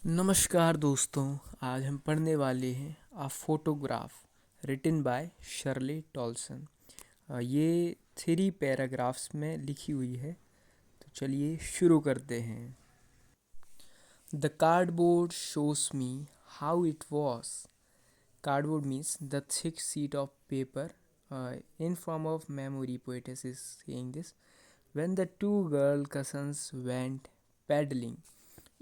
नमस्कार दोस्तों। आज हम पढ़ने वाले हैं a photograph written by Shirley Toulson. ये 3 पैराग्राफ्स में लिखी हुई है। तो चलिए शुरू करते हैं। The cardboard shows me how it was. Cardboard means the thick sheet of paper in form of memory. Poetess is saying this. When the two girl cousins went paddling,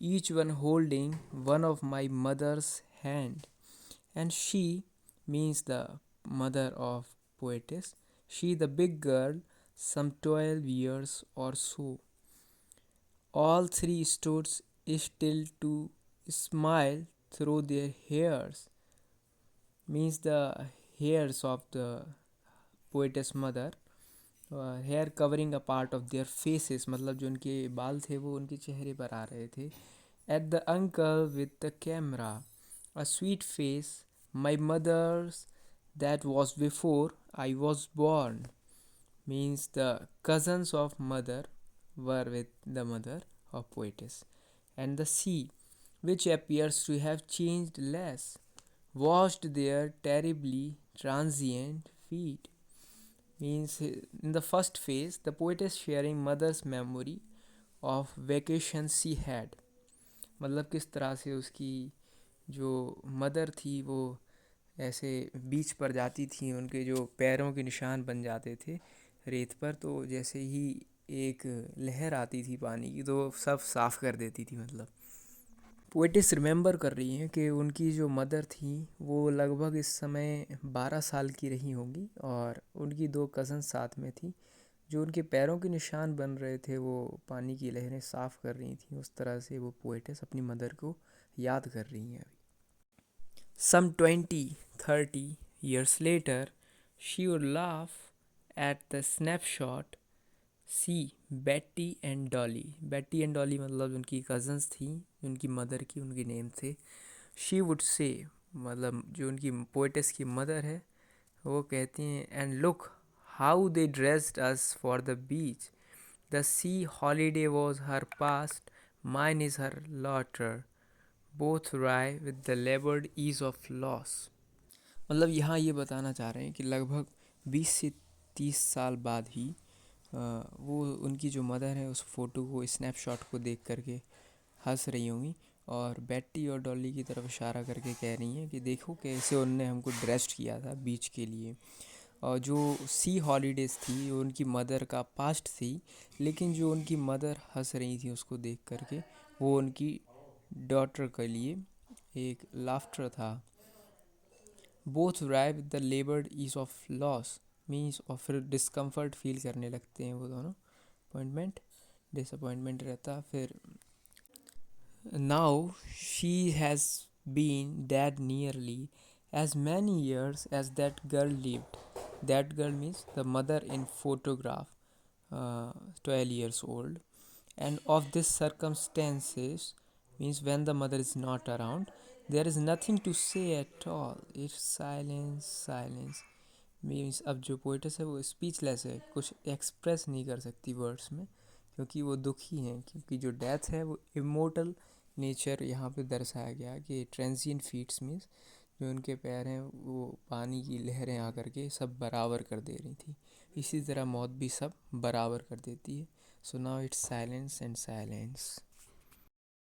each one holding one of my mother's hand, and she means the mother of poetess. She the big girl, some 12 years or so. All three stood still to smile through their hairs, means the hairs of the poetess mother. Hair covering a part of their faces, मतलब जो उनके बाल थे वो उनके चेहरे पर आ रहे थे. At the uncle with the camera, a sweet face, my mother's that was before I was born, means the cousins of mother were with the mother of poetess. And the sea, which appears to have changed less, washed their terribly transient feet, means in the first phase the poetess sharing mother's memory of vacation she had. मतलब किस तरह से उसकी जो mother थी वो ऐसे बीच पर जाती थी, उनके जो पैरों के निशान बन जाते थे रेत पर, तो जैसे ही एक लहर आती थी पानी की तो सब साफ़ कर देती थी. मतलब पोएटिस रिमेंबर कर रही हैं कि उनकी जो मदर थी वो लगभग इस समय 12 साल की रही होंगी और उनकी 2 कज़न साथ में थी. जो उनके पैरों के निशान बन रहे थे वो पानी की लहरें साफ़ कर रही थी. उस तरह से वो पोएटिस अपनी मदर को याद कर रही हैं. Some 20-30 years later, she would laugh at the snapshot. See Betty and Dolly. Betty and Dolly मतलब उनकी कज़न्स थी, उनकी मदर की उनके नेम थे. She would say, मतलब जो उनकी पोएटिस की मदर है वो कहती हैं, and look how they dressed us for the beach. The sea holiday was her past, mine is her laughter. Both wry with the labored ease of loss. मतलब यहाँ ये बताना चाह रहे हैं कि लगभग 20 से 30 साल बाद ही वो उनकी जो मदर है उस फ़ोटो को, स्नैपशॉट को देख करके हंस रही होंगी और बेट्टी और डॉली की तरफ इशारा करके कह रही हैं कि देखो कैसे उनने हमको ड्रेस्ड किया था बीच के लिए. और जो सी हॉलीडेज़ थी वो उनकी मदर का पास्ट थी, लेकिन जो उनकी मदर हंस रही थी उसको देख करके वो उनकी डॉटर के लिए एक लाफ्टर था. Both wry the laboured ease of loss, means और फिर डिस्कम्फर्ट फील करने लगते हैं वो दोनों. अपॉइंटमेंट डिसअपॉइंटमेंट रहता. फिर now she has been dead nearly as many years as that girl lived. That girl means the mother in photograph, 12 years old. And of this circumstances means when the mother is not around, there is nothing to say at all. It's silence, silence. Means अब जो poet's है वो speechless है, कुछ express नहीं कर सकती words में, क्योंकि वो दुखी हैं. क्योंकि जो डेथ है वो इमोर्टल नेचर यहाँ पे दर्शाया गया कि ट्रांजिएंट फीट्स मीन्स जो उनके पैर हैं वो पानी की लहरें आकर के सब बराबर कर दे रही थी. इसी तरह मौत भी सब बराबर कर देती है. So now it's silence and silence.